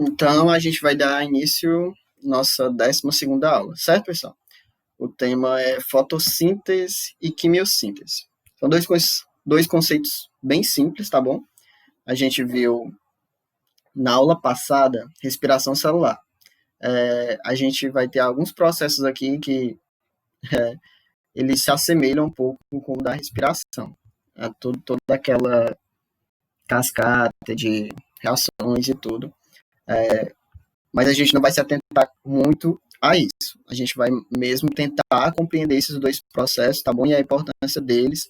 Então, a gente vai dar início à nossa 12ª aula, certo, pessoal? O tema é fotossíntese e quimiossíntese. São dois conceitos bem simples, tá bom? A gente viu na aula passada respiração celular. A gente vai ter alguns processos aqui que eles se assemelham um pouco com o da respiração. Toda aquela cascata de reações e tudo. Mas a gente não vai se atentar muito a isso. A gente vai mesmo tentar compreender esses dois processos, tá bom? E a importância deles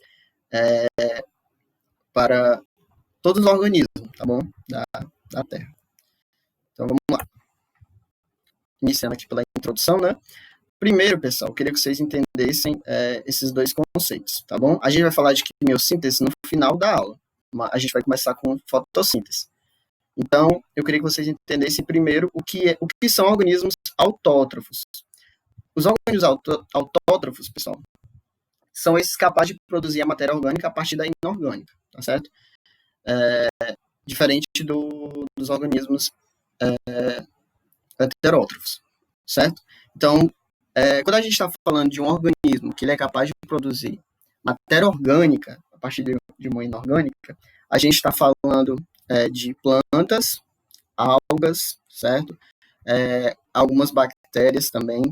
para todos os organismos, tá bom? Da Terra. Então, vamos lá. Iniciando aqui pela introdução, né? Primeiro, pessoal, eu queria que vocês entendessem esses dois conceitos, tá bom? A gente vai falar de quimiossíntese no final da aula. A gente vai começar com fotossíntese. Então, eu queria que vocês entendessem primeiro o que são organismos autótrofos. Os organismos autótrofos, pessoal, são esses capazes de produzir a matéria orgânica a partir da inorgânica, tá certo? Diferente dos organismos heterótrofos, certo? Então, quando a gente está falando de um organismo que ele é capaz de produzir matéria orgânica a partir de uma inorgânica, a gente está falando de plantas, algas, certo? Algumas bactérias também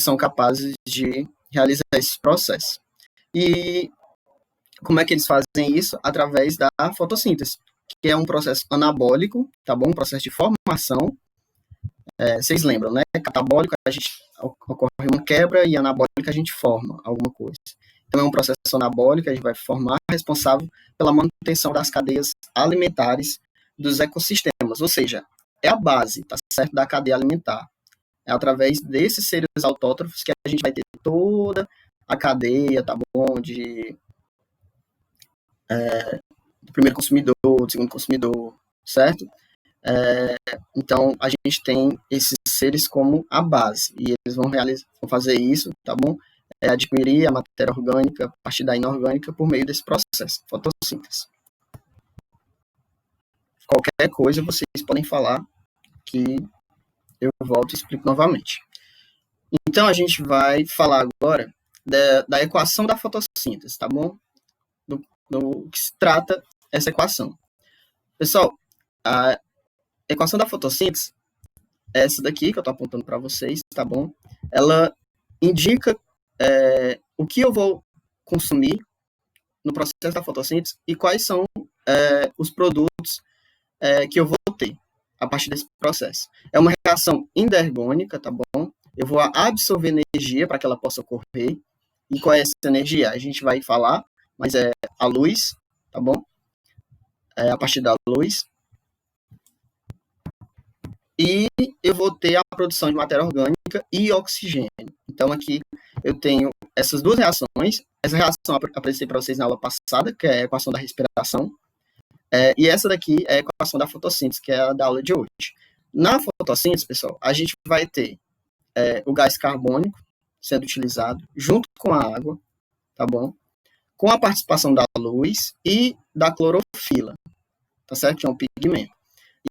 são capazes de realizar esse processo. E como é que eles fazem isso? Através da fotossíntese, que é um processo anabólico, tá bom? Um processo de formação. Vocês lembram, né? Catabólico, ocorre uma quebra, e anabólica a gente forma alguma coisa. Então, é um processo anabólico que a gente vai formar, responsável pela manutenção das cadeias alimentares dos ecossistemas, ou seja, é a base, tá certo, da cadeia alimentar. É através desses seres autótrofos que a gente vai ter toda a cadeia, tá bom, do primeiro consumidor, do segundo consumidor, certo? Então, a gente tem esses seres como a base, e eles vão fazer isso, tá bom? Adquirir a matéria orgânica a partir da inorgânica por meio desse processo, fotossíntese. Qualquer coisa vocês podem falar que eu volto e explico novamente. Então, a gente vai falar agora da equação da fotossíntese, tá bom? Do que se trata essa equação. Pessoal, a equação da fotossíntese é essa daqui que eu estou apontando para vocês, tá bom? Ela indica o que eu vou consumir no processo da fotossíntese e quais são os produtos que eu vou ter a partir desse processo. É uma reação endergônica, tá bom? Eu vou absorver energia para que ela possa ocorrer. E qual é essa energia? A gente vai falar, mas é a luz, tá bom? A partir da luz. E eu vou ter a produção de matéria orgânica e oxigênio. Então, aqui eu tenho essas duas reações. Essa reação eu apresentei para vocês na aula passada, que é a equação da respiração. E essa daqui é a equação da fotossíntese, que é a da aula de hoje. Na fotossíntese, pessoal, a gente vai ter o gás carbônico sendo utilizado junto com a água, tá bom? Com a participação da luz e da clorofila, tá certo? Que é um pigmento.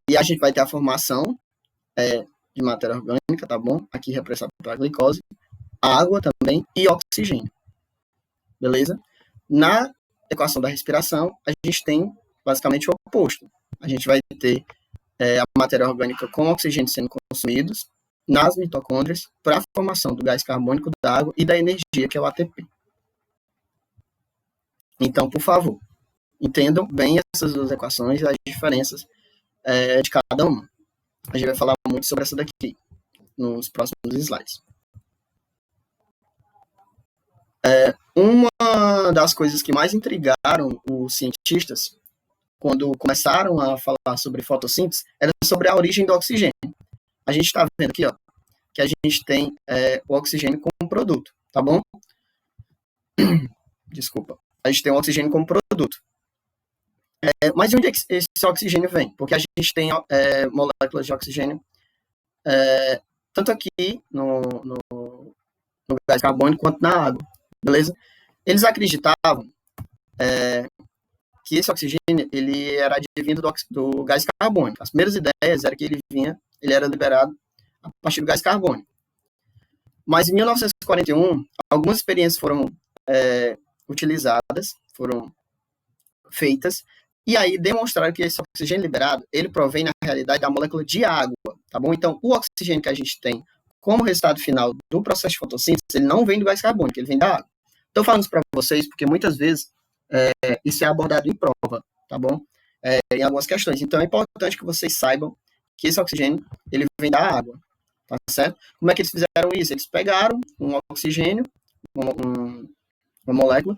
E a gente vai ter a formação de matéria orgânica, tá bom? Aqui representado pela glicose, água também e oxigênio. Beleza? Na equação da respiração, a gente tem basicamente o oposto. A gente vai ter a matéria orgânica com oxigênio sendo consumidos nas mitocôndrias para a formação do gás carbônico, da água e da energia, que é o ATP. Então, por favor, entendam bem essas duas equações e as diferenças de cada uma. A gente vai falar muito sobre essa daqui nos próximos slides. Uma das coisas que mais intrigaram os cientistas quando começaram a falar sobre fotossíntese era sobre a origem do oxigênio. A gente está vendo aqui, ó, que a gente tem o oxigênio como produto, tá bom? Desculpa. A gente tem o oxigênio como produto. Mas de onde é que esse oxigênio vem? Porque a gente tem moléculas de oxigênio tanto aqui no gás carbônico quanto na água, beleza? Eles acreditavam que esse oxigênio ele era advindo do gás carbônico. As primeiras ideias era que ele era liberado a partir do gás carbônico. Mas em 1941, algumas experiências foram utilizadas, foram feitas, e aí demonstraram que esse oxigênio liberado, ele provém, na realidade, da molécula de água, tá bom? Então, o oxigênio que a gente tem como resultado final do processo de fotossíntese, ele não vem do gás carbônico, ele vem da água. Estou falando isso para vocês porque muitas vezes isso é abordado em prova, tá bom? Em algumas questões. Então, é importante que vocês saibam que esse oxigênio, ele vem da água, tá certo? Como é que eles fizeram isso? Eles pegaram um oxigênio, uma molécula,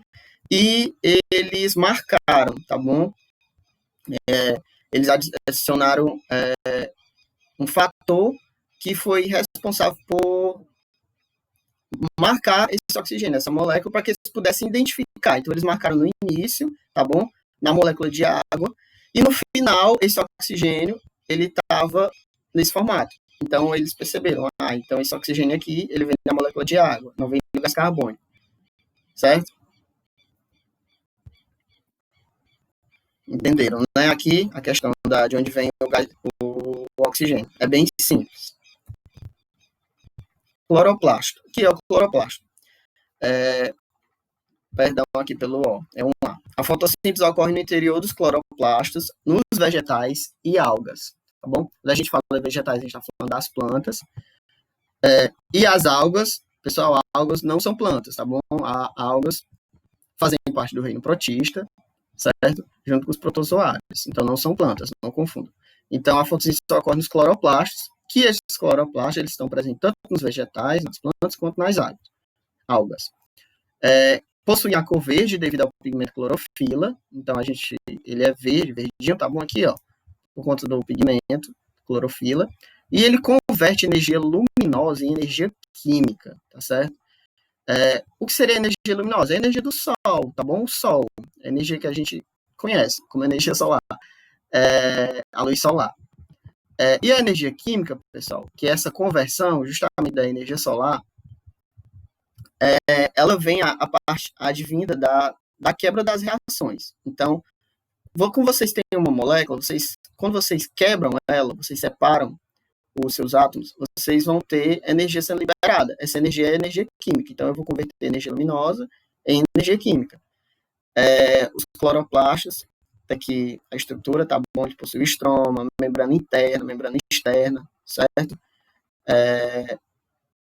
e eles marcaram, tá bom? Eles adicionaram um fator que foi responsável por marcar esse oxigênio, essa molécula, para que eles pudessem identificar. Então, eles marcaram no início, tá bom? Na molécula de água, e no final, esse oxigênio, ele estava nesse formato. Então, eles perceberam, então esse oxigênio aqui, ele vem da molécula de água, não vem do gás carbônico, certo? Entenderam, né? Aqui, a questão de onde vem o oxigênio. É bem simples. Cloroplasto. O que é o cloroplasto? Perdão aqui pelo O. É um A. A fotossíntese ocorre no interior dos cloroplastos, nos vegetais e algas. Tá bom? Quando a gente fala de vegetais, a gente está falando das plantas. E as algas, pessoal, algas não são plantas, tá bom? Algas fazem parte do reino protista, certo? Junto com os protozoários. Então, não são plantas, não confundam. Então, a fotossíntese ocorre nos cloroplastos, que esses cloroplastos eles estão presentes tanto nos vegetais, nas plantas, quanto nas algas. Possuem a cor verde devido ao pigmento clorofila. Então, ele é verde, verdinho, tá bom aqui, ó, por conta do pigmento clorofila. E ele converte energia luminosa em energia química, tá certo? O que seria energia luminosa? É a energia do sol, tá bom? O sol, a energia que a gente conhece como energia solar, a luz solar. E a energia química, pessoal, que é essa conversão justamente da energia solar, ela vem a parte advinda da quebra das reações. Então, como vocês têm uma molécula, quando vocês quebram ela, vocês separam os seus átomos, vocês vão ter energia sendo liberada. Essa energia é energia química. Então, eu vou converter energia luminosa em energia química. Os cloroplastos, aqui a estrutura, tá bom? Ele possui estroma, membrana interna, membrana externa, certo?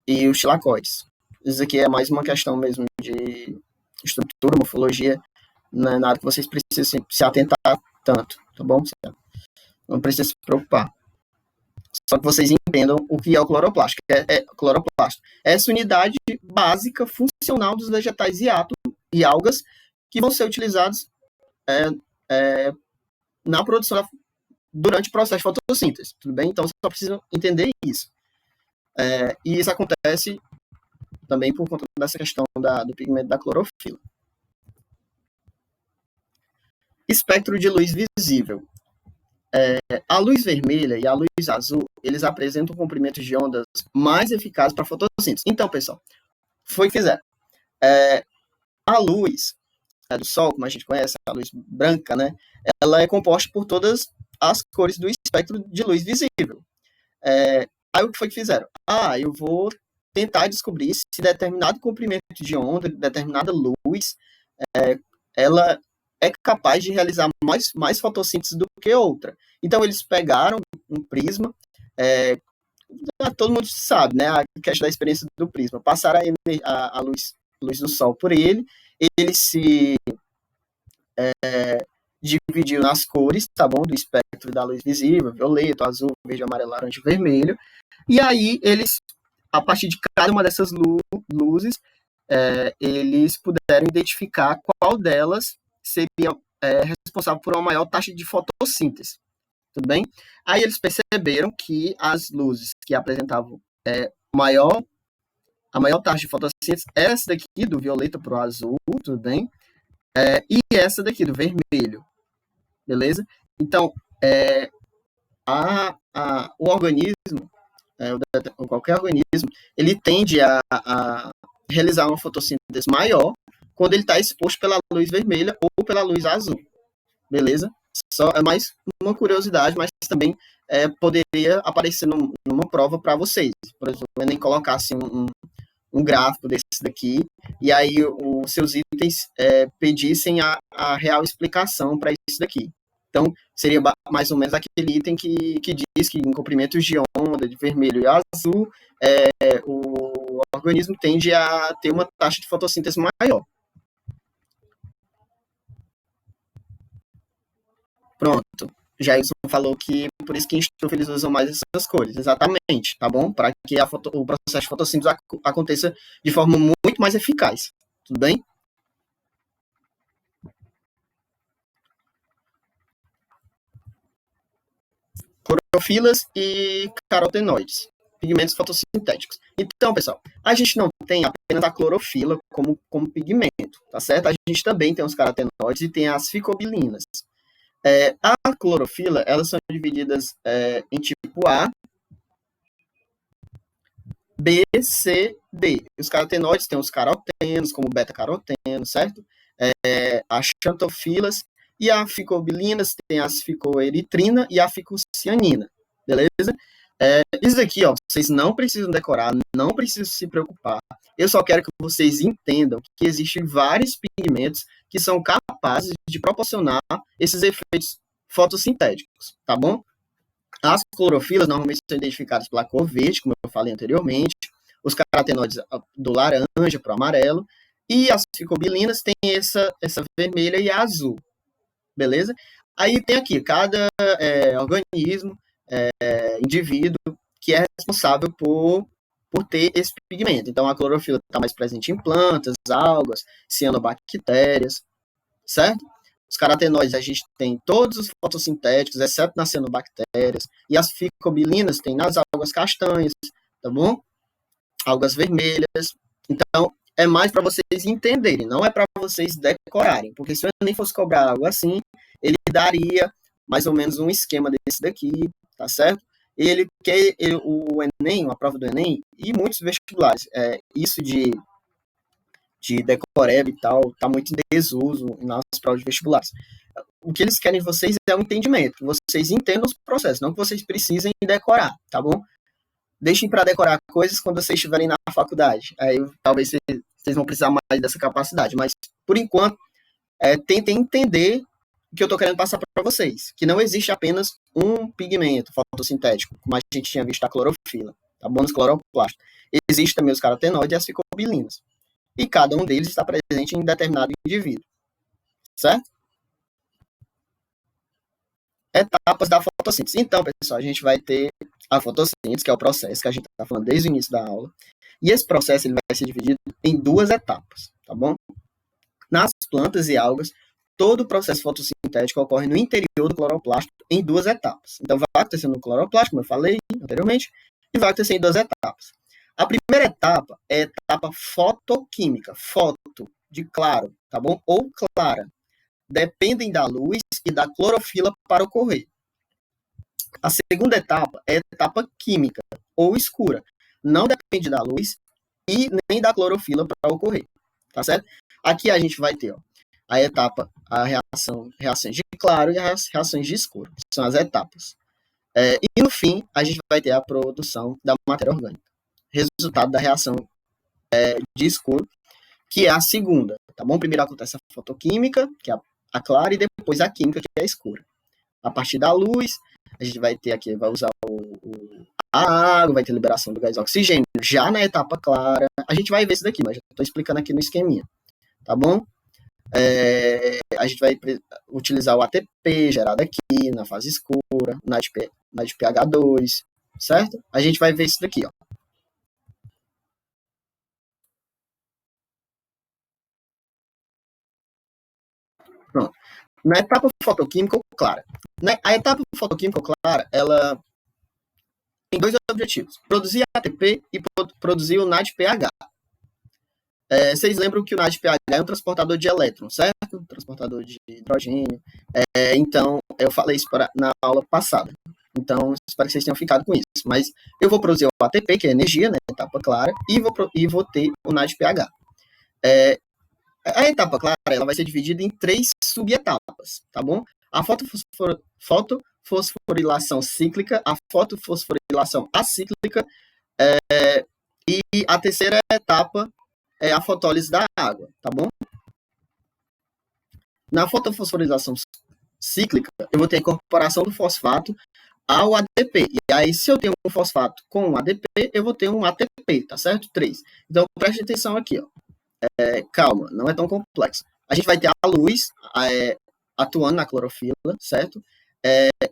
E os tilacoides. Isso aqui é mais uma questão mesmo de estrutura, morfologia, não é nada que vocês precisem se atentar tanto, tá bom? Não precisa se preocupar. Só que vocês entendam o que é o cloroplasto. Cloroplasto. Essa unidade básica funcional dos vegetais e algas que vão ser utilizados na produção durante o processo de fotossíntese, tudo bem? Então, vocês só precisam entender isso. E isso acontece também por conta dessa questão do pigmento da clorofila. Espectro de luz visível. A luz vermelha e a luz azul, eles apresentam comprimentos de ondas mais eficazes para a fotossíntese. Então, pessoal, foi o que fizeram. A luz do Sol, como a gente conhece, a luz branca, né? Ela é composta por todas as cores do espectro de luz visível. Aí o que foi que fizeram? Eu vou tentar descobrir se determinado comprimento de onda, determinada luz, ela é capaz de realizar mais fotossíntese do que outra. Então, eles pegaram um prisma, todo mundo sabe, né, a questão da experiência do prisma, passaram a luz do Sol por ele se dividiu nas cores, tá bom, do espectro da luz visível, violeta, azul, verde, amarelo, laranja e vermelho, e aí eles, a partir de cada uma dessas luzes, eles puderam identificar qual delas seria responsável por uma maior taxa de fotossíntese, tudo bem? Aí eles perceberam que as luzes que apresentavam a maior taxa de fotossíntese é essa daqui, do violeta para o azul, tudo bem? E essa daqui, do vermelho, beleza? Então, o organismo, qualquer organismo, ele tende a realizar uma fotossíntese maior quando ele está exposto pela luz vermelha ou pela luz azul, beleza? Só é mais uma curiosidade, mas também poderia aparecer numa prova para vocês. Por exemplo, o Enem colocasse um gráfico desse daqui, e aí os seus itens pedissem a real explicação para isso daqui. Então, seria mais ou menos aquele item que diz que em comprimentos de onda, de vermelho e azul, o organismo tende a ter uma taxa de fotossíntese maior. Pronto. Jailson falou que por isso que em estufa eles usam mais essas cores. Exatamente, tá bom? Para que o processo de fotossíntese aconteça de forma muito mais eficaz. Tudo bem? Clorofilas e carotenoides, pigmentos fotossintéticos. Então, pessoal, a gente não tem apenas a clorofila como pigmento, tá certo? A gente também tem os carotenoides e tem as ficobilinas. A clorofila, elas são divididas em tipo A, B, C, D. Os carotenoides tem os carotenos, como beta-caroteno, certo? As xantofilas e a ficobilinas tem as ficoeritrina e a ficocianina, beleza? Isso aqui, ó, vocês não precisam decorar, não precisam se preocupar. Eu só quero que vocês entendam que existem vários pigmentos que são capazes de proporcionar esses efeitos fotossintéticos, tá bom? As clorofilas normalmente são identificadas pela cor verde, como eu falei anteriormente, os carotenoides do laranja para o amarelo, e as ficobilinas têm essa vermelha e azul, beleza? Aí tem aqui, cada organismo, indivíduo, que é responsável por ter esse pigmento. Então, a clorofila está mais presente em plantas, algas, cianobactérias, certo? Os carotenoides, a gente tem todos os fotossintéticos, exceto nas cianobactérias, e as ficobilinas tem nas algas castanhas, tá bom? Algas vermelhas. Então, é mais para vocês entenderem, não é para vocês decorarem, porque se eu nem fosse cobrar algo assim, ele daria mais ou menos um esquema desse daqui, tá certo? O Enem, a prova do Enem, e muitos vestibulares, isso de decoreba e tal, tá muito em desuso nas provas de vestibulares. O que eles querem de vocês é um entendimento, que vocês entendam os processos, não que vocês precisem decorar, tá bom? Deixem para decorar coisas quando vocês estiverem na faculdade. Aí talvez vocês vão precisar mais dessa capacidade, mas por enquanto, tentem entender o que eu estou querendo passar para vocês, que não existe apenas um pigmento fotossintético, como a gente tinha visto a clorofila, tá bom? Nos cloroplastos. Existe também os carotenoides e as ficobilinas. E cada um deles está presente em determinado indivíduo, certo? Etapas da fotossíntese. Então, pessoal, a gente vai ter a fotossíntese, que é o processo que a gente está falando desde o início da aula. E esse processo ele vai ser dividido em duas etapas, tá bom? Nas plantas e algas, todo o processo fotossintético ocorre no interior do cloroplasto em duas etapas. Então, vai acontecer no cloroplasto, como eu falei anteriormente, e vai acontecer em duas etapas. A primeira etapa é a etapa fotoquímica, foto, de claro, tá bom? Ou clara. Dependem da luz e da clorofila para ocorrer. A segunda etapa é a etapa química, ou escura. Não depende da luz e nem da clorofila para ocorrer, tá certo? Aqui a gente vai ter a etapa, reações de claro e as reações de escuro, que são as etapas. E no fim, a gente vai ter a produção da matéria orgânica, resultado da reação de escuro, que é a segunda, tá bom? Primeiro acontece a fotoquímica, que é a clara, e depois a química, que é a escura. A partir da luz, a gente vai ter aqui, vai usar a água, vai ter liberação do gás oxigênio. Já na etapa clara, a gente vai ver isso daqui, mas já estou explicando aqui no esqueminha, tá bom? A gente vai utilizar o ATP gerado aqui na fase escura, na de pH2, certo? A gente vai ver isso daqui, ó. Pronto. Na etapa fotoquímica clara. A etapa fotoquímica clara, ela tem dois objetivos: produzir ATP e produzir o NADPH. Vocês lembram que o NADPH é um transportador de elétrons, certo? Um transportador de hidrogênio. Então, eu falei isso na aula passada. Então, espero que vocês tenham ficado com isso. Mas eu vou produzir o ATP, que é energia, né, etapa clara, e vou ter o NADPH. A etapa clara ela vai ser dividida em 3 subetapas, tá bom? a fotofosforilação cíclica, a fotofosforilação acíclica, e a terceira etapa é a fotólise da água, tá bom? Na fotofosforilação cíclica, eu vou ter a incorporação do fosfato ao ADP. E aí, se eu tenho um fosfato com um ADP, eu vou ter um ATP, tá certo? 3. Então, preste atenção aqui, ó. Calma, não é tão complexo. A gente vai ter a luz atuando na clorofila, certo?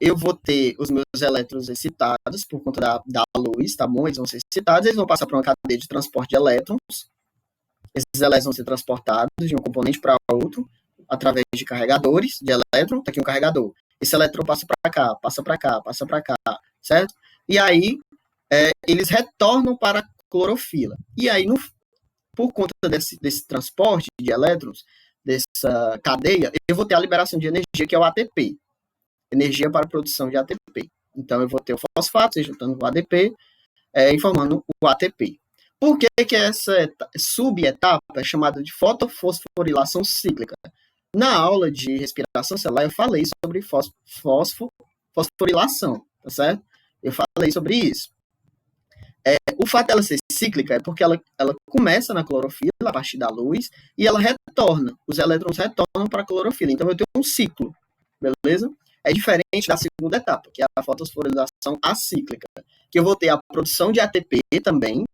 Eu vou ter os meus elétrons excitados por conta da luz, tá bom? Eles vão ser excitados, eles vão passar por uma cadeia de transporte de elétrons. Esses elétrons vão ser transportados de um componente para outro através de carregadores de elétron. Tá aqui um carregador. Esse elétron passa para cá, passa para cá, passa para cá, certo? E aí, eles retornam para a clorofila. E aí, por conta desse transporte de elétrons, dessa cadeia, eu vou ter a liberação de energia, que é o ATP. Energia para a produção de ATP. Então, eu vou ter o fosfato se juntando com o ADP, e formando o ATP. Por que essa subetapa é chamada de fotofosforilação cíclica? Na aula de respiração celular, eu falei sobre fosforilação, tá certo? Eu falei sobre isso. O fato dela ser cíclica é porque ela começa na clorofila, a partir da luz, e ela retorna. Os elétrons retornam para a clorofila. Então, eu tenho um ciclo, beleza? É diferente da segunda etapa, que é a fotofosforilação acíclica, que eu vou ter a produção de ATP também,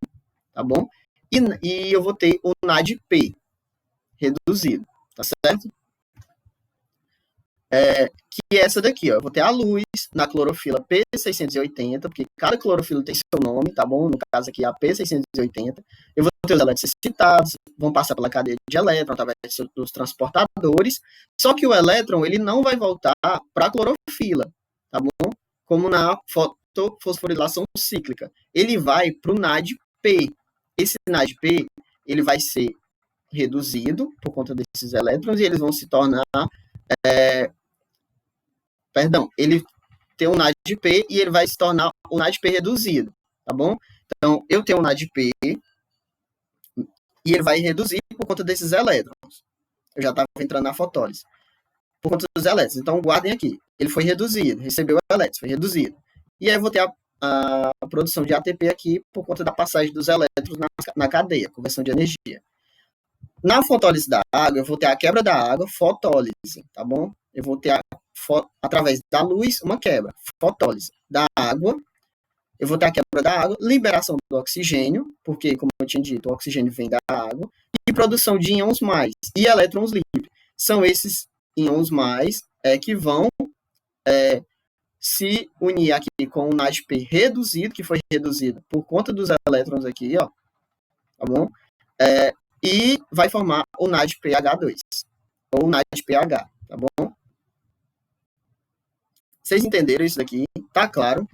tá bom? E eu vou ter o NADP reduzido, tá certo? Que é essa daqui, ó. Eu vou ter a luz na clorofila P680, porque cada clorofila tem seu nome, tá bom? No caso aqui, a P680. Eu vou ter os elétrons excitados, vão passar pela cadeia de elétron através dos transportadores, só que o elétron, ele não vai voltar para a clorofila, tá bom? Como na fotofosforilação cíclica. Ele vai para o NADP. Esse NADP, ele vai ser reduzido por conta desses elétrons e eles vão se tornar ele tem um NADP e ele vai se tornar o NADP reduzido, tá bom? Então, eu tenho um NADP e ele vai reduzir por conta desses elétrons. Eu já estava entrando na fotólise. Por conta dos elétrons. Então, guardem aqui. Ele foi reduzido, recebeu elétrons, foi reduzido. E aí eu vou ter a produção de ATP aqui por conta da passagem dos elétrons na cadeia, conversão de energia. Na fotólise da água, eu vou ter a quebra da água, fotólise, tá bom? Eu vou ter, através da luz, uma quebra, fotólise da água. Eu vou ter a quebra da água, liberação do oxigênio, porque, como eu tinha dito, o oxigênio vem da água, e produção de íons mais e elétrons livres. São esses íons mais que vão se unir aqui com o NADP reduzido, que foi reduzido por conta dos elétrons aqui, ó, tá bom? E vai formar o NADPH2, ou NADPH, tá bom? Vocês entenderam isso daqui? Tá claro?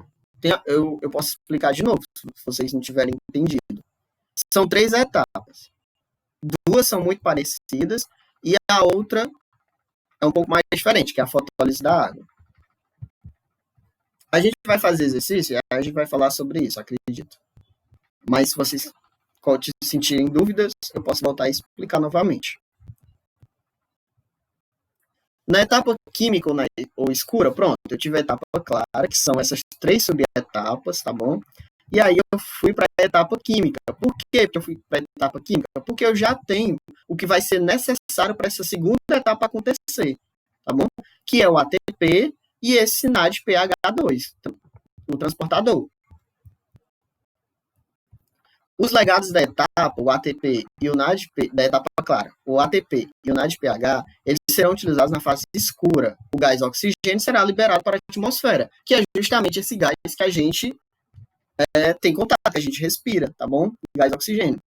Eu posso explicar de novo, se vocês não tiverem entendido. São 3 etapas. 2 são muito parecidas, e a outra é um pouco mais diferente, que é a fotólise da água. A gente vai fazer exercício, a gente vai falar sobre isso, acredito. Mas se vocês sentirem dúvidas, eu posso voltar e explicar novamente. Na etapa química ou escura, pronto, eu tive a etapa clara, que são essas 3 subetapas, tá bom? E aí eu fui para a etapa química. Por quê que eu fui para a etapa química? Porque eu já tenho o que vai ser necessário para essa segunda etapa acontecer, tá bom? Que é o ATP e esse NADPH2, o transportador. Os legados da etapa, o ATP e o NADP, da etapa clara, o ATP e o NADPH, eles serão utilizados na fase escura. O gás oxigênio será liberado para a atmosfera, que é justamente esse gás que a gente tem contato, que a gente respira, tá bom? Gás oxigênio.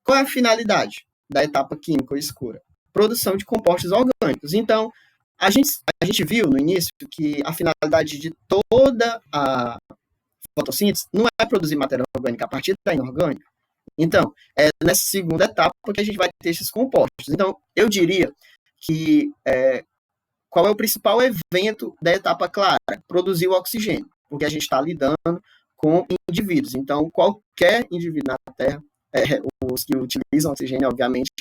Qual é a finalidade da etapa química ou escura? Produção de compostos orgânicos. Então, a gente viu no início que a finalidade de toda a fotossíntese não é produzir matéria orgânica a partir da inorgânica. Então, é nessa segunda etapa que a gente vai ter esses compostos. Então, eu diria que qual é o principal evento da etapa clara? Produzir o oxigênio, porque a gente está lidando com indivíduos. Então, qualquer indivíduo na Terra, os que utilizam oxigênio, obviamente,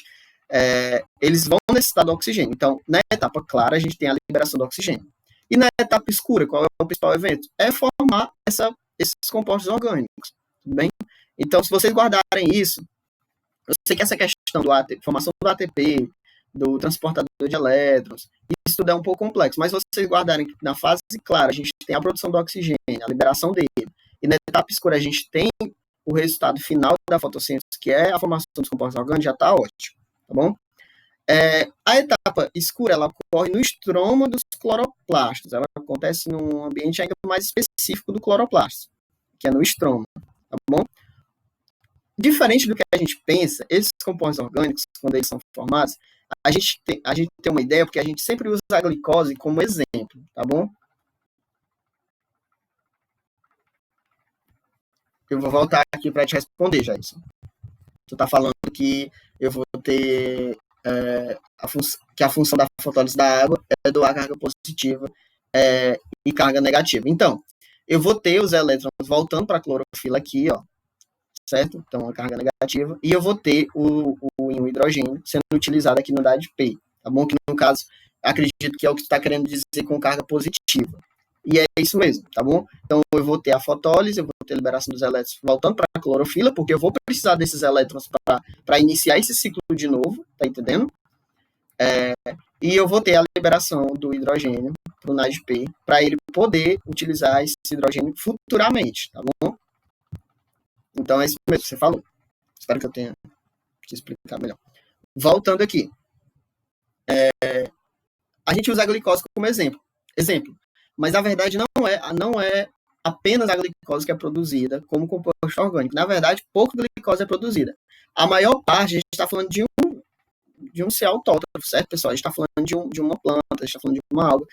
eles vão necessitar do oxigênio. Então, na etapa clara, a gente tem a liberação do oxigênio. E na etapa escura, qual é o principal evento? É formar esses compostos orgânicos, tudo bem? Então, se vocês guardarem isso, eu sei que essa questão da formação do ATP, do transportador de elétrons, isso tudo é um pouco complexo, mas se vocês guardarem que na fase clara a gente tem a produção do oxigênio, a liberação dele, e na etapa escura a gente tem o resultado final da fotossíntese, que é a formação dos compostos orgânicos, já está ótimo, tá bom? A etapa escura, ela ocorre no estroma dos cloroplastos, ela acontece num ambiente ainda mais específico do cloroplasto, que é no estroma, tá bom? Diferente do que a gente pensa, esses compostos orgânicos, quando eles são formados, a gente tem uma ideia, porque a gente sempre usa a glicose como exemplo, tá bom? Eu vou voltar aqui para te responder, Jason. Tu tá falando que eu vou ter que a função da fotólise da água é doar carga positiva e carga negativa. Então, eu vou ter os elétrons voltando para a clorofila aqui, ó, certo? Então, a carga negativa. E eu vou ter o íon hidrogênio sendo utilizado aqui no unidade P, tá bom? Que, no caso, acredito que é o que tu está querendo dizer com carga positiva. E é isso mesmo, tá bom? Então, eu vou ter a fotólise, eu vou ter a liberação dos elétrons voltando para a clorofila, porque eu vou precisar desses elétrons para iniciar esse ciclo de novo, tá entendendo? E eu vou ter a liberação do hidrogênio para o NADP, para ele poder utilizar esse hidrogênio futuramente, tá bom? Então, é isso mesmo que você falou. Espero que eu tenha te explicado melhor. Voltando aqui. A gente usa a glicose como exemplo. Mas, na verdade, não é apenas a glicose que é produzida como composto orgânico. Na verdade, pouca glicose é produzida. A maior parte, a gente está falando de um ser autótrofo, certo, pessoal? A gente está falando de uma planta, a gente está falando de uma alga.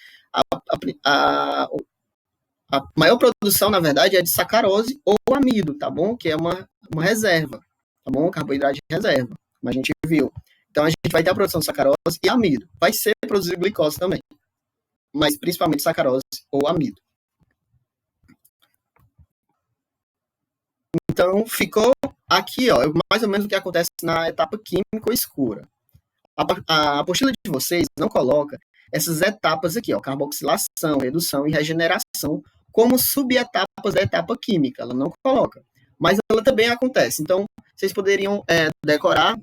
A maior produção, na verdade, é de sacarose ou amido, tá bom? Que é uma reserva, tá bom? Carboidrato de reserva, como a gente viu. Então, a gente vai ter a produção de sacarose e amido. Vai ser produzido glicose também, mas principalmente sacarose ou amido. Então, ficou aqui, ó, mais ou menos o que acontece na etapa química escura. A apostila de vocês não coloca essas etapas aqui, ó, carboxilação, redução e regeneração, como subetapas da etapa química. Ela não coloca, mas ela também acontece. Então, vocês poderiam decorar,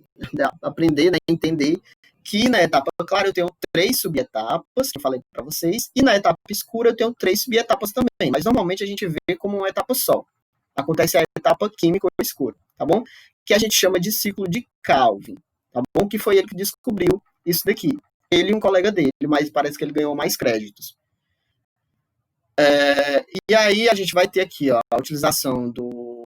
aprender, né, entender que na etapa clara eu tenho 3 subetapas, que eu falei para vocês, e na etapa escura eu tenho 3 subetapas também, mas normalmente a gente vê como uma etapa só. Acontece a etapa química ou escura, tá bom? Que a gente chama de ciclo de Calvin, tá bom? Que foi ele que descobriu isso daqui. Ele e um colega dele, mas parece que ele ganhou mais créditos. E aí a gente vai ter aqui, ó, a utilização do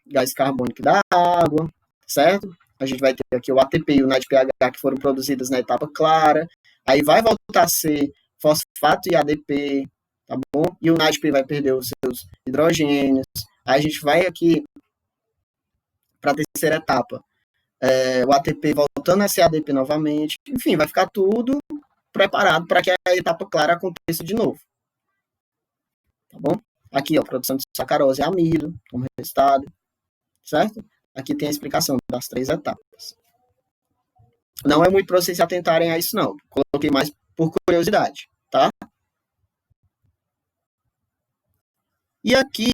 gás carbônico da água, certo? A gente vai ter aqui o ATP e o NADPH que foram produzidos na etapa clara. Aí vai voltar a ser fosfato e ADP, tá bom? E o NADP vai perder os seus hidrogênios. Aí a gente vai aqui para a terceira etapa. O ATP voltando a ser ADP novamente. Enfim, vai ficar tudo preparado para que a etapa clara aconteça de novo. Tá bom? Aqui, ó, produção de sacarose e amido como resultado, certo? Aqui tem a explicação das 3 etapas. Não é muito para vocês se atentarem a isso, não. Coloquei mais por curiosidade, tá? E aqui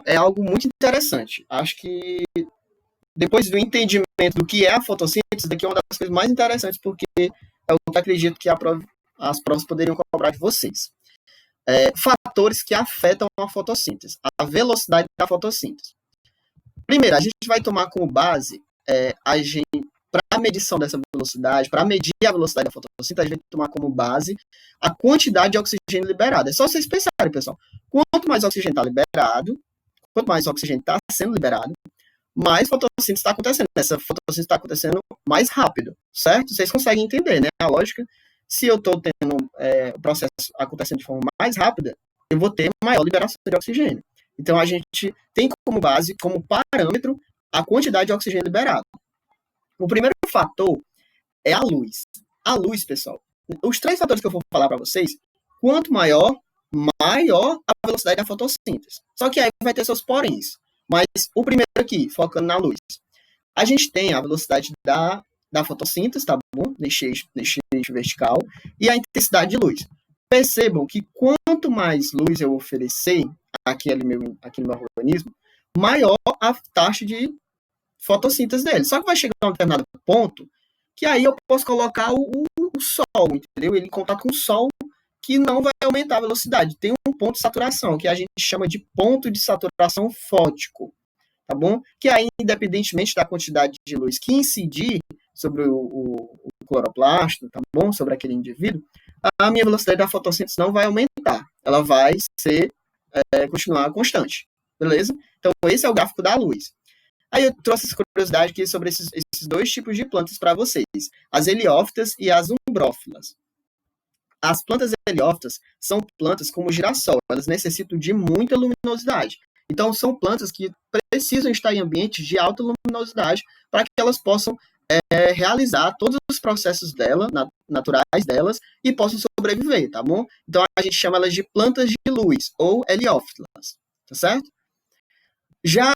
é algo muito interessante. Acho que depois do entendimento do que é a fotossíntese, daqui é uma das coisas mais interessantes, porque é o que eu acredito que as provas poderiam cobrar de vocês. Fatores que afetam a fotossíntese, a velocidade da fotossíntese. Primeiro, a gente vai tomar como base, para a medição dessa velocidade, para medir a velocidade da fotossíntese, a gente vai tomar como base a quantidade de oxigênio liberado. É só vocês pensarem, pessoal. Quanto mais oxigênio está liberado, quanto mais oxigênio está sendo liberado, mais fotossíntese está acontecendo. Essa fotossíntese está acontecendo mais rápido, certo? Vocês conseguem entender, né? A lógica. Se eu estou tendo o processo acontecendo de forma mais rápida, eu vou ter maior liberação de oxigênio. Então, a gente tem como base, como parâmetro, a quantidade de oxigênio liberado. O primeiro fator é a luz. A luz, pessoal. Os 3 fatores que eu vou falar para vocês, quanto maior a velocidade da fotossíntese. Só que aí vai ter seus poréns. Mas o primeiro aqui, focando na luz. A gente tem a velocidade da da fotossíntese, tá bom? Neste eixo vertical, e a intensidade de luz. Percebam que quanto mais luz eu oferecer àquele meu organismo, maior a taxa de fotossíntese dele. Só que vai chegar a um determinado ponto que aí eu posso colocar o sol, entendeu? Ele em contato com o sol, que não vai aumentar a velocidade. Tem um ponto de saturação, que a gente chama de ponto de saturação fótico, tá bom? Que aí, independentemente da quantidade de luz que incidir sobre o cloroplasto, tá bom? Sobre aquele indivíduo, a minha velocidade da fotossíntese não vai aumentar. Ela vai continuar constante, beleza? Então, esse é o gráfico da luz. Aí eu trouxe essa curiosidade aqui sobre esses dois tipos de plantas para vocês, as heliófitas e as umbrófilas. As plantas heliófitas são plantas como o girassol, elas necessitam de muita luminosidade. Então, são plantas que precisam estar em ambientes de alta luminosidade para que elas possam realizar todos os processos naturais delas e possam sobreviver, tá bom? Então, a gente chama elas de plantas de luz, ou heliófitas, tá certo? Já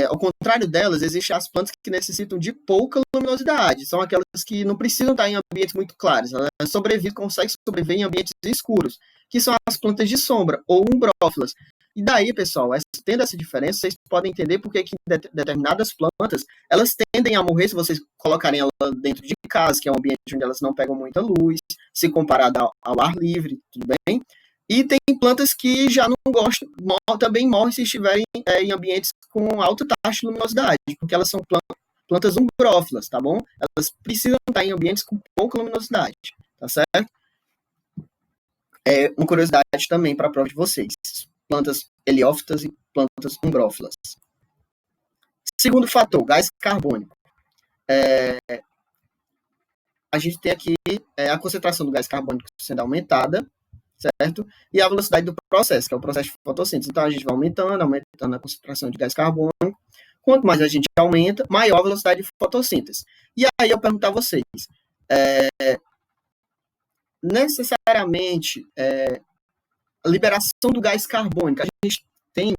ao contrário delas, existem as plantas que necessitam de pouca luminosidade. São aquelas que não precisam estar em ambientes muito claros. Elas conseguem sobreviver em ambientes escuros, que são as plantas de sombra, ou umbrófilas. E daí, pessoal, tendo essa diferença, vocês podem entender por que determinadas plantas, elas tendem a morrer se vocês colocarem ela dentro de casa, que é um ambiente onde elas não pegam muita luz, se comparado ao ar livre, tudo bem? E tem plantas que já não gostam, também morrem se estiverem em ambientes com alta taxa de luminosidade, porque elas são plantas umbrófilas, tá bom? Elas precisam estar em ambientes com pouca luminosidade, tá certo? Uma curiosidade também para a prova de vocês. Plantas heliófitas e plantas umbrófilas. Segundo fator, gás carbônico. A gente tem aqui a concentração do gás carbônico sendo aumentada, certo? E a velocidade do processo, que é o processo de fotossíntese. Então, a gente vai aumentando a concentração de gás carbônico. Quanto mais a gente aumenta, maior a velocidade de fotossíntese. E aí eu pergunto a vocês, necessariamente, a liberação do gás carbônico, a gente tem,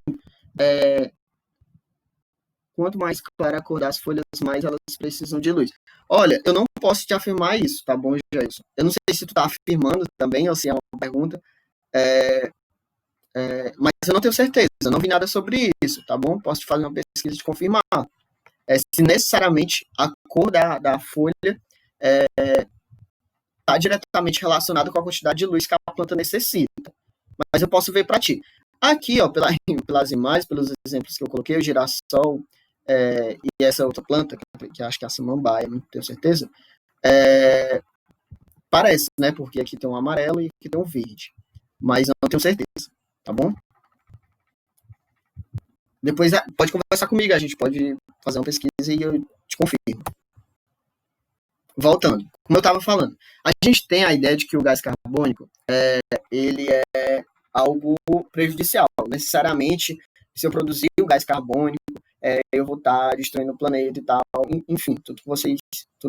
quanto mais clara a cor das folhas, mais elas precisam de luz. Olha, eu não posso te afirmar isso, tá bom, Jason? Eu não sei se tu tá afirmando também, ou se é uma pergunta, mas eu não tenho certeza, eu não vi nada sobre isso, tá bom? Posso te fazer uma pesquisa de confirmar. Se necessariamente a cor da folha está diretamente relacionada com a quantidade de luz que a planta necessita. Mas eu posso ver para ti. Aqui, ó, pelas imagens, pelos exemplos que eu coloquei, o girassol e essa outra planta, que acho que é a samambaia, não tenho certeza, parece, né? Porque aqui tem um amarelo e aqui tem um verde. Mas não tenho certeza, tá bom? Depois pode conversar comigo, a gente pode fazer uma pesquisa e eu te confirmo. Voltando, como eu estava falando, a gente tem a ideia de que o gás carbônico ele é algo prejudicial. Necessariamente, se eu produzir o gás carbônico, eu vou estar destruindo o planeta e tal. Enfim, tudo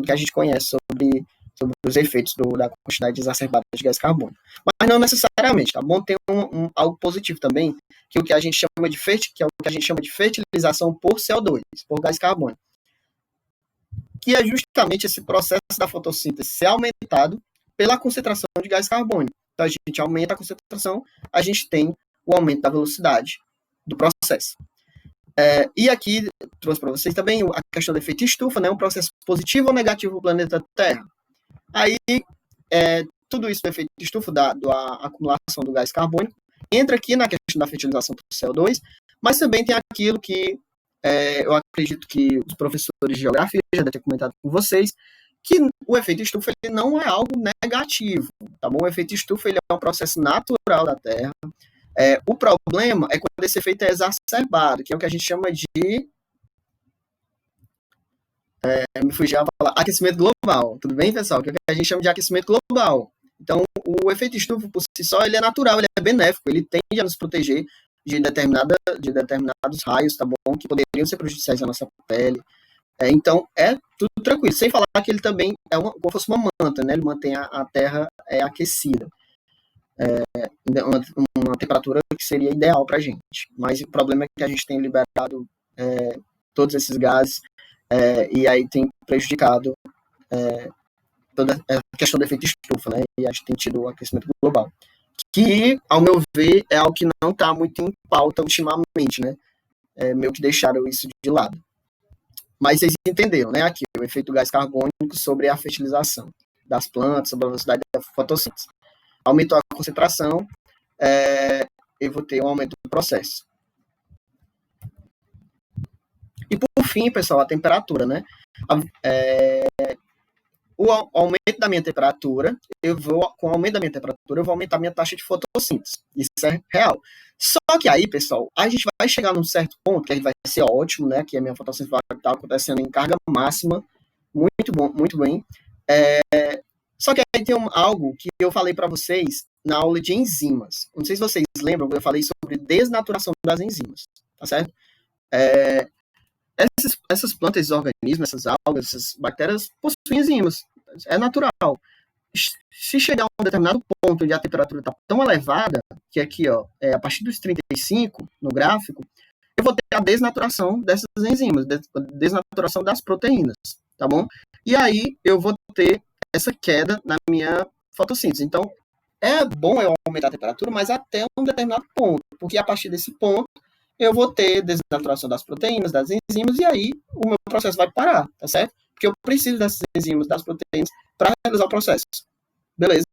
que a gente conhece sobre os efeitos da quantidade exacerbada de gás carbônico. Mas não necessariamente, tá bom? Tem algo positivo também, que é o que a gente chama de fertilização por CO2, por gás carbônico, que é justamente esse processo da fotossíntese ser aumentado pela concentração de gás carbônico. Então, a gente aumenta a concentração, a gente tem o aumento da velocidade do processo. E aqui trouxe para vocês também a questão do efeito estufa, né? Um processo positivo ou negativo para o planeta Terra. Aí, tudo isso do efeito estufa, da acumulação do gás carbônico, entra aqui na questão da fertilização por CO2, mas também tem aquilo que eu acredito que os professores de geografia já devem ter comentado com vocês, que o efeito estufa ele não é algo negativo, tá bom? O efeito estufa ele é um processo natural da Terra. O problema é quando esse efeito é exacerbado, que é o que a gente chama de me fugiu a falar, aquecimento global. Tudo bem, pessoal? Que é o que a gente chama de aquecimento global. Então, o efeito estufa por si só, ele é natural, ele é benéfico, ele tende a nos proteger de determinados raios, tá bom? Que poderiam ser prejudiciais à nossa pele. Então, tudo tranquilo. Sem falar que ele também é como se fosse uma manta, né? Ele mantém a Terra aquecida. Uma temperatura que seria ideal para a gente. Mas o problema é que a gente tem liberado todos esses gases e aí tem prejudicado toda a questão do efeito estufa, né? E a gente tem tido o aquecimento global. Que, ao meu ver, é algo que não está muito em pauta ultimamente, né? Meio que deixaram isso de lado. Mas vocês entenderam, né? Aqui, o efeito gás carbônico sobre a fertilização das plantas, sobre a velocidade da fotossíntese. Aumentou a concentração, eu vou ter um aumento do processo. E por fim, pessoal, a temperatura, né? O aumento da minha temperatura, com o aumento da minha temperatura, eu vou aumentar a minha taxa de fotossíntese. Isso é real. Só que aí, pessoal, a gente vai chegar num certo ponto, que aí vai ser ótimo, né? Que a minha fotossíntese vai estar acontecendo em carga máxima. Muito bom, muito bem. Só que aí tem algo que eu falei para vocês na aula de enzimas. Não sei se vocês lembram, eu falei sobre desnaturação das enzimas, tá certo? Essas plantas, esses organismos, essas algas, essas bactérias possuem enzimas. É natural. Se chegar a um determinado ponto onde a temperatura está tão elevada, que aqui, ó, a partir dos 35 no gráfico, eu vou ter a desnaturação dessas enzimas, desnaturação das proteínas, tá bom? E aí eu vou ter essa queda na minha fotossíntese. Então, é bom eu aumentar a temperatura, mas até um determinado ponto, porque a partir desse ponto eu vou ter desnaturação das proteínas, das enzimas, e aí o meu processo vai parar, tá certo? Porque eu preciso dessas enzimas, das proteínas, para realizar o processo. Beleza?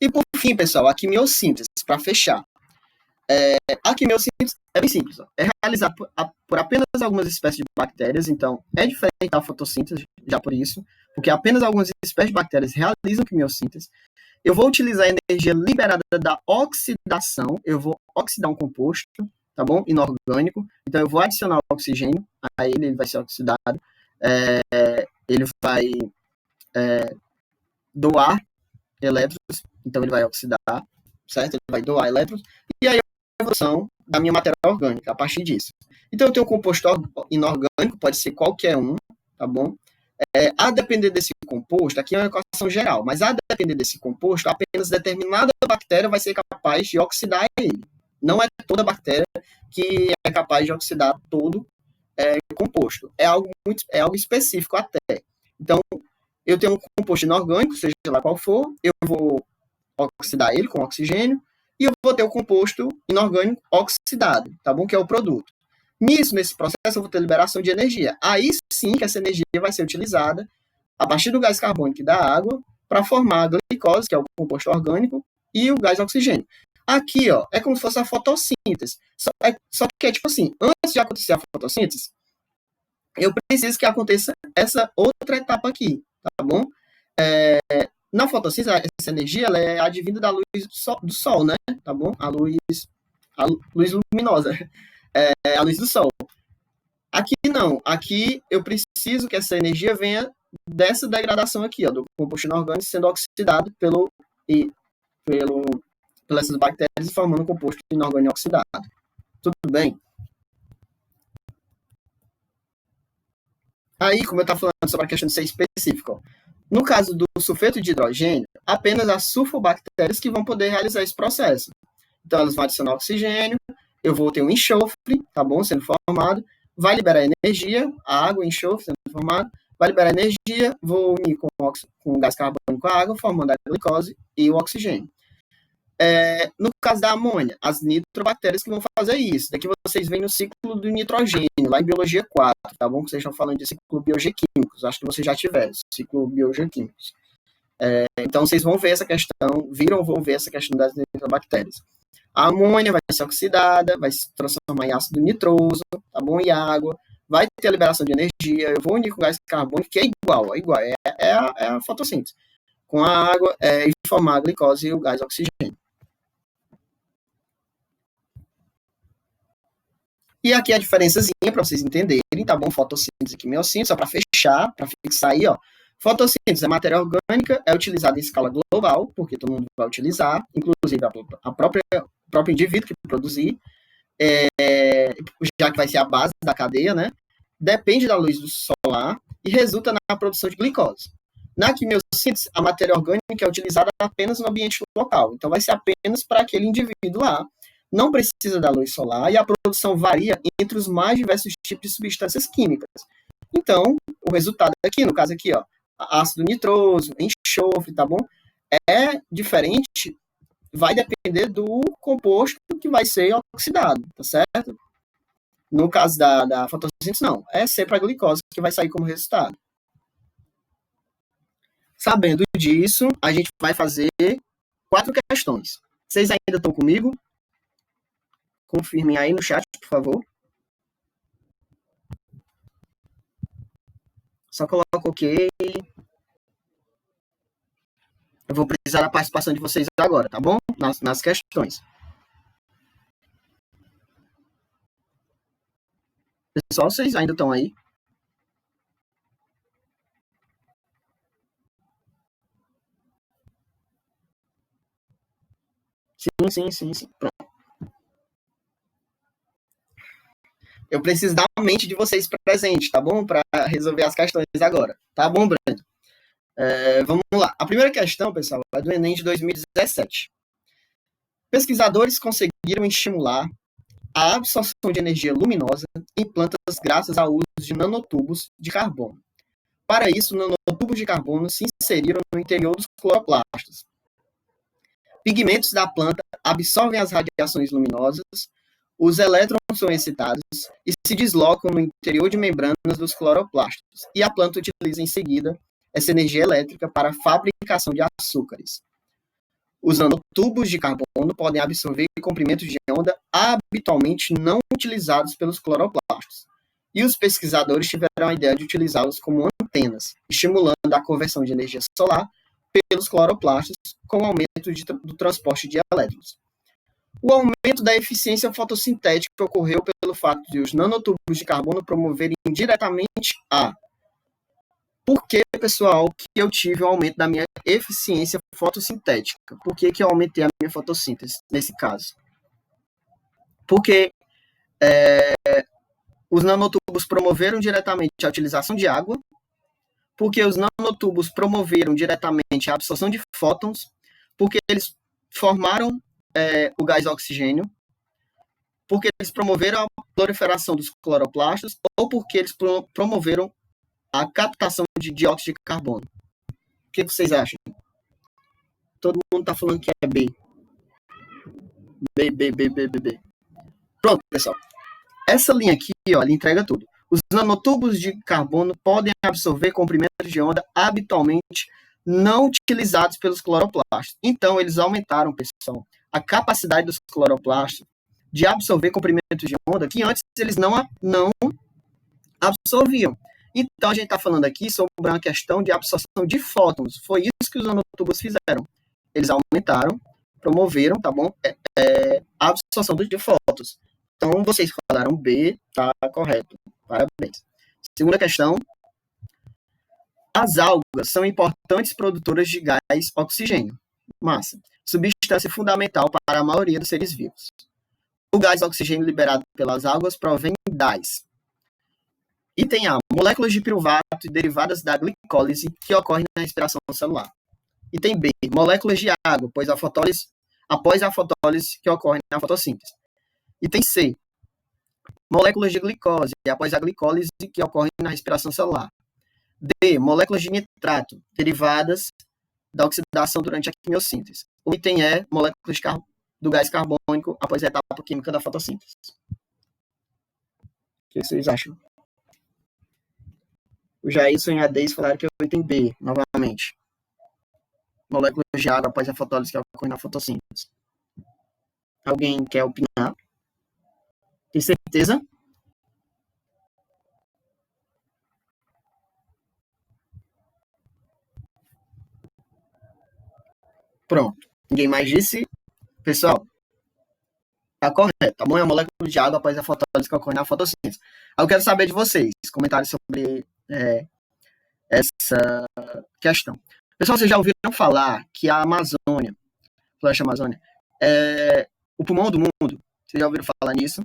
E por fim, pessoal, a quimiossíntese, para fechar. A quimiossíntese é bem simples. Ó. É realizada por apenas algumas espécies de bactérias, então é diferente da fotossíntese, já por isso, porque apenas algumas espécies de bactérias realizam quimiossíntese. Eu vou utilizar a energia liberada da oxidação, eu vou oxidar um composto, tá bom? Inorgânico. Então, eu vou adicionar o oxigênio, a ele vai ser oxidado. Ele vai doar elétrons, então ele vai oxidar, certo? Ele vai doar elétrons. E aí, a evolução da minha matéria orgânica, a partir disso. Então, eu tenho um composto inorgânico, pode ser qualquer um, tá bom? A depender desse composto, aqui é uma equação geral, mas a depender desse composto, apenas determinada bactéria vai ser capaz de oxidar ele. Não é toda bactéria que é capaz de oxidar todo composto. É algo específico até. Então, eu tenho um composto inorgânico, seja lá qual for, eu vou oxidar ele com oxigênio, e eu vou ter o composto inorgânico oxidado, tá bom? Que é o produto. Nesse processo, eu vou ter liberação de energia. Aí sim que essa energia vai ser utilizada a partir do gás carbônico e da água para formar a glicose, que é o composto orgânico, e o gás oxigênio. Aqui, ó, é como se fosse a fotossíntese. Só que é tipo assim, antes de acontecer a fotossíntese, eu preciso que aconteça essa outra etapa aqui, tá bom? Na fotossíntese, essa energia ela é advinda da luz do sol, né? Tá bom? A luz luminosa. A luz do sol. Aqui não. Aqui eu preciso que essa energia venha dessa degradação aqui, ó, do composto inorgânico sendo oxidado pelas essas bactérias e formando um composto inorgânico oxidado. Tudo bem? Aí, como eu estava falando sobre a questão de ser específico, ó, no caso do sulfeto de hidrogênio, apenas as sulfobactérias que vão poder realizar esse processo. Então, elas vão adicionar oxigênio, eu vou ter um enxofre, tá bom, sendo formado, vai liberar energia, a água, o enxofre sendo formado, vai liberar energia, vou unir com o gás carbônico a água, formando a glicose e o oxigênio. No caso da amônia, as nitrobactérias que vão fazer isso. Daqui vocês veem no ciclo do nitrogênio, lá em Biologia 4, tá bom? Vocês estão falando de ciclo biogeoquímicos, acho que vocês já tiveram, ciclo biogeoquímicos. Então, vocês vão ver essa questão, vão ver essa questão das nitrobactérias. A amônia vai ser oxidada, vai se transformar em ácido nitroso, tá bom? E água, vai ter a liberação de energia, eu vou unir com gás carbônico, que é igual, a fotossíntese, com a água e formar a glicose e o gás oxigênio. E aqui a diferençazinha para vocês entenderem, tá bom? Fotossíntese e quimiossíntese, só para fechar, para fixar aí, ó. Fotossíntese é matéria orgânica, é utilizada em escala global, porque todo mundo vai utilizar, inclusive o próprio indivíduo que produzir, já que vai ser a base da cadeia, né? Depende da luz do solar e resulta na produção de glicose. Na quimiossíntese, a matéria orgânica é utilizada apenas no ambiente local, então vai ser apenas para aquele indivíduo lá, não precisa da luz solar e a produção varia entre os mais diversos tipos de substâncias químicas. Então, o resultado aqui, no caso aqui, ó, ácido nitroso, enxofre, tá bom? É diferente, vai depender do composto que vai ser oxidado, tá certo? No caso da fotossíntese, não. É sempre a glicose que vai sair como resultado. Sabendo disso, a gente vai fazer 4 questões. Vocês ainda estão comigo? Confirmem aí no chat, por favor. Só coloca OK. Eu vou precisar da participação de vocês agora, tá bom? Nas questões. Pessoal, vocês ainda estão aí? Sim. Pronto. Eu preciso da mente de vocês presente, tá bom? Para resolver as questões agora. Tá bom, Brando? Vamos lá. A primeira questão, pessoal, é do Enem de 2017. Pesquisadores conseguiram estimular a absorção de energia luminosa em plantas graças ao uso de nanotubos de carbono. Para isso, nanotubos de carbono se inseriram no interior dos cloroplastos. Pigmentos da planta absorvem as radiações luminosas, os elétrons são excitados e se deslocam no interior de membranas dos cloroplastos, e a planta utiliza em seguida essa energia elétrica para a fabricação de açúcares. Os nanotubos de carbono podem absorver comprimentos de onda habitualmente não utilizados pelos cloroplastos, e os pesquisadores tiveram a ideia de utilizá-los como antenas, estimulando a conversão de energia solar pelos cloroplastos com o aumento do transporte de elétrons. O aumento da eficiência fotossintética ocorreu pelo fato de os nanotubos de carbono promoverem diretamente a... Por que, pessoal, que eu tive o aumento da minha eficiência fotossintética? Por que eu aumentei a minha fotossíntese nesse caso? Porque os nanotubos promoveram diretamente a utilização de água, porque os nanotubos promoveram diretamente a absorção de fótons, porque eles formaram o gás oxigênio, porque eles promoveram a proliferação dos cloroplastos, ou porque eles promoveram a captação de dióxido de carbono. O que vocês acham? Todo mundo está falando que é B. B. Pronto, pessoal. Essa linha aqui, ó, ela entrega tudo. Os nanotubos de carbono podem absorver comprimentos de onda habitualmente não utilizados pelos cloroplastos. Então, eles aumentaram, pessoal, a capacidade dos cloroplastos de absorver comprimentos de onda que antes eles não absorviam. Então, a gente está falando aqui sobre uma questão de absorção de fótons. Foi isso que os nanotubos fizeram. Eles aumentaram, promoveram, tá bom? A absorção de fótons. Então, vocês falaram B, tá correto. Parabéns. Segunda questão. As algas são importantes produtoras de gás oxigênio. Massa. Substância fundamental para a maioria dos seres vivos. O gás oxigênio liberado pelas algas provém das... Item A. Moléculas de piruvato e derivadas da glicólise que ocorrem na respiração celular. Item B. Moléculas de água, após a fotólise que ocorre na fotossíntese. Item C. Moléculas de glicose após a glicólise que ocorre na respiração celular. D. Moléculas de nitrato, derivadas da oxidação durante a quimiossíntese. O item E. Moléculas do gás carbônico após a etapa química da fotossíntese. O que vocês acham? O Jailson e a Deise falaram que é o item B, novamente. Moléculas de água após a fotólise que ocorre na fotossíntese. Alguém quer opinar? Tem certeza? Pronto. Ninguém mais disse? Pessoal, tá correto, tá bom? É a molécula de água após a fotólise que ocorre na fotossíntese. Eu quero saber de vocês, comentários sobre essa questão. Pessoal, vocês já ouviram falar que a Amazônia, a floresta Amazônia, é o pulmão do mundo? Vocês já ouviram falar nisso?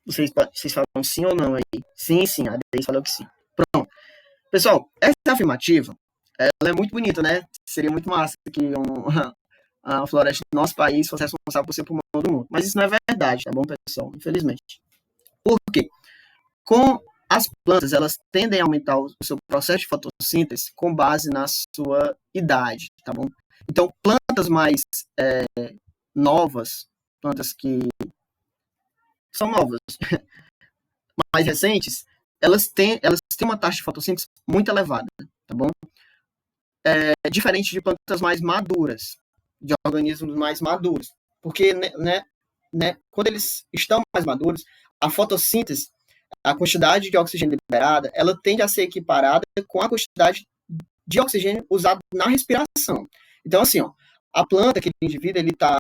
Vocês falam sim ou não aí? Sim, a Deise falou que sim. Pronto. Pessoal, essa afirmativa, ela é muito bonita, né? Seria muito massa que a floresta do nosso país fosse responsável por ser o pulmão do mundo. Mas isso não é verdade, tá bom, pessoal? Infelizmente. Por quê? Com as plantas, elas tendem a aumentar o seu processo de fotossíntese com base na sua idade, tá bom? Então, plantas mais novas, plantas que são novas, mais recentes, elas têm uma taxa de fotossíntese muito elevada, tá bom? Diferente de plantas mais maduras, de organismos mais maduros. Porque, quando eles estão mais maduros, a fotossíntese, a quantidade de oxigênio liberada, ela tende a ser equiparada com a quantidade de oxigênio usado na respiração. Então, assim, ó, a planta, aquele indivíduo, ele está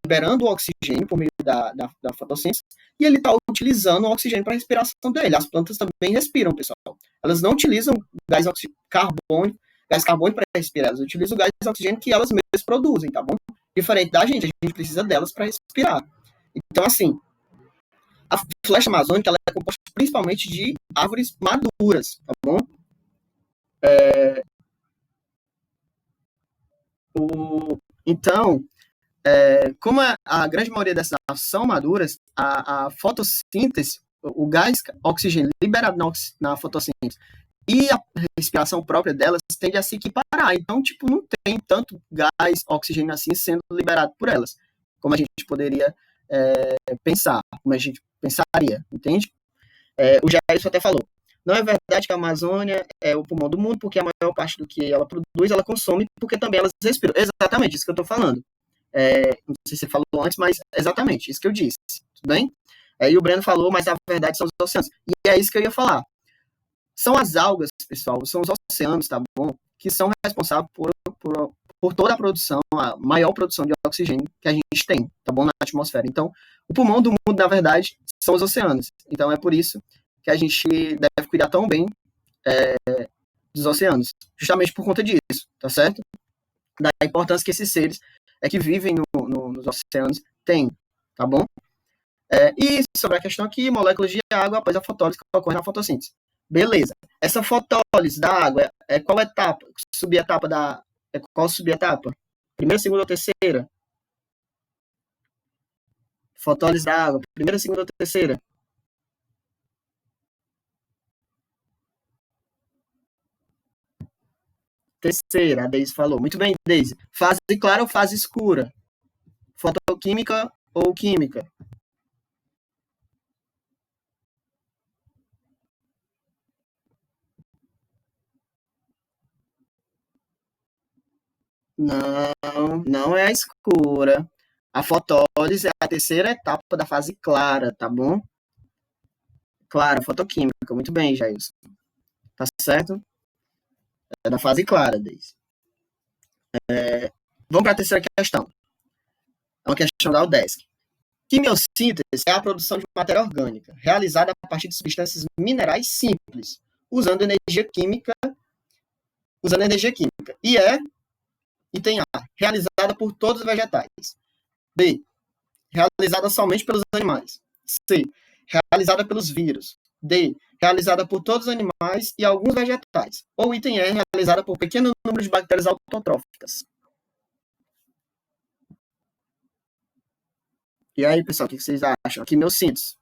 liberando o oxigênio por meio da fotossíntese e ele está utilizando o oxigênio para a respiração dele. As plantas também respiram, pessoal. Elas não utilizam gás carbônico para respirar, elas utilizam o gás de oxigênio que elas mesmas produzem, tá bom? Diferente da gente, a gente precisa delas para respirar. Então, assim, a floresta amazônica ela é composta principalmente de árvores maduras, tá bom? Então, como a grande maioria dessas árvores são maduras, a fotossíntese, o gás oxigênio liberado na fotossíntese e a respiração própria delas tende a se equiparar. Então, tipo, não tem tanto gás, oxigênio assim sendo liberado por elas, como a gente poderia pensar, como a gente pensaria, entende? O Jair até falou, não é verdade que a Amazônia é o pulmão do mundo, porque a maior parte do que ela produz, ela consome, porque também elas respiram. Exatamente, isso que eu estou falando. Não sei se você falou antes, mas exatamente, isso que eu disse, tudo bem? E o Breno falou, mas a verdade são os oceanos. E é isso que eu ia falar. São as algas, pessoal, são os oceanos, tá bom? Que são responsáveis por toda a produção, a maior produção de oxigênio que a gente tem, tá bom? Na atmosfera. Então, o pulmão do mundo, na verdade, são os oceanos. Então, é por isso que a gente deve cuidar tão bem dos oceanos. Justamente por conta disso, tá certo? Da importância que esses seres que vivem nos oceanos têm, tá bom? E sobre a questão aqui, moléculas de água após a fotólise que ocorre na fotossíntese. Beleza. Essa fotólise da água qual etapa? Subetapa da. Qual subetapa? Primeira, segunda ou terceira? Fotólise da água. Primeira, segunda ou terceira? Terceira, a Deise falou. Muito bem, Deise. Fase clara ou fase escura? Fotoquímica ou química? Não é a escura. A fotólise é a terceira etapa da fase clara, tá bom? Clara, fotoquímica. Muito bem, Jailson. Tá certo? É da fase clara, Deise. Vamos para a terceira questão. É uma questão da UDESC. Quimiossíntese é a produção de matéria orgânica, realizada a partir de substâncias minerais simples, usando energia química. E item A, realizada por todos os vegetais. B, realizada somente pelos animais. C, realizada pelos vírus. D, realizada por todos os animais e alguns vegetais. Ou item E, realizada por pequeno número de bactérias autotróficas. E aí, pessoal, o que vocês acham? Quimiossíntese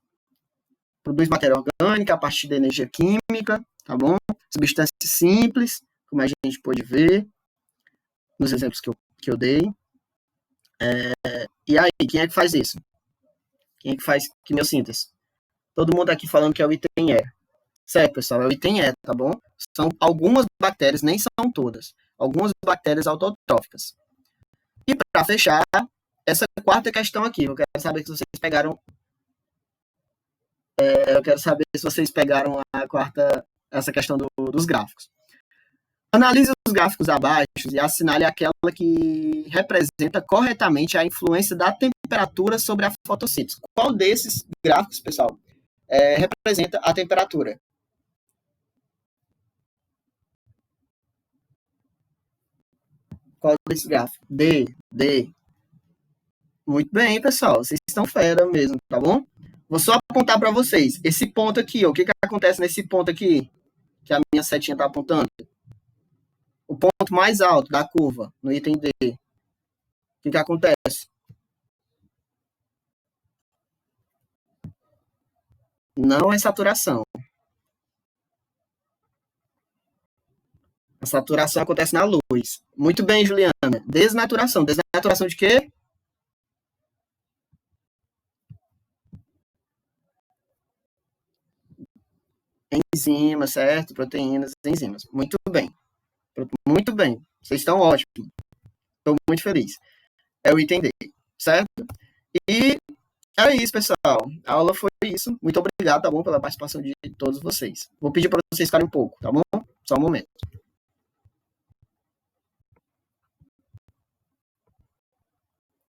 produz matéria orgânica a partir da energia química, tá bom? Substâncias simples, como a gente pode ver nos exemplos que eu dei. E aí, quem é que faz isso? Quem é que faz quimiossíntese? Todo mundo aqui falando que é o item E. Certo, pessoal, é o item E, tá bom? São algumas bactérias, nem são todas. Algumas bactérias autotróficas. E para fechar, essa quarta questão aqui, eu quero saber se vocês pegaram. Eu quero saber se vocês pegaram a quarta, essa questão dos gráficos. Analise os gráficos abaixo e assinale aquela que representa corretamente a influência da temperatura sobre a fotossíntese. Qual desses gráficos, pessoal, representa a temperatura? Qual desses gráficos? D. Muito bem, pessoal. Vocês estão fera mesmo, tá bom? Vou só apontar para vocês. Esse ponto aqui, ó, o que acontece nesse ponto aqui? Que a minha setinha está apontando? O ponto mais alto da curva, no item D. que acontece? Não é saturação. A saturação acontece na luz. Muito bem, Juliana. Desnaturação. Desnaturação de quê? Enzimas, certo? Proteínas, enzimas. Muito bem. Muito bem. Vocês estão ótimos. Estou muito feliz. É o item D, certo? E é isso, pessoal. A aula foi isso. Muito obrigado, tá bom, pela participação de todos vocês. Vou pedir para vocês ficarem um pouco, tá bom? Só um momento.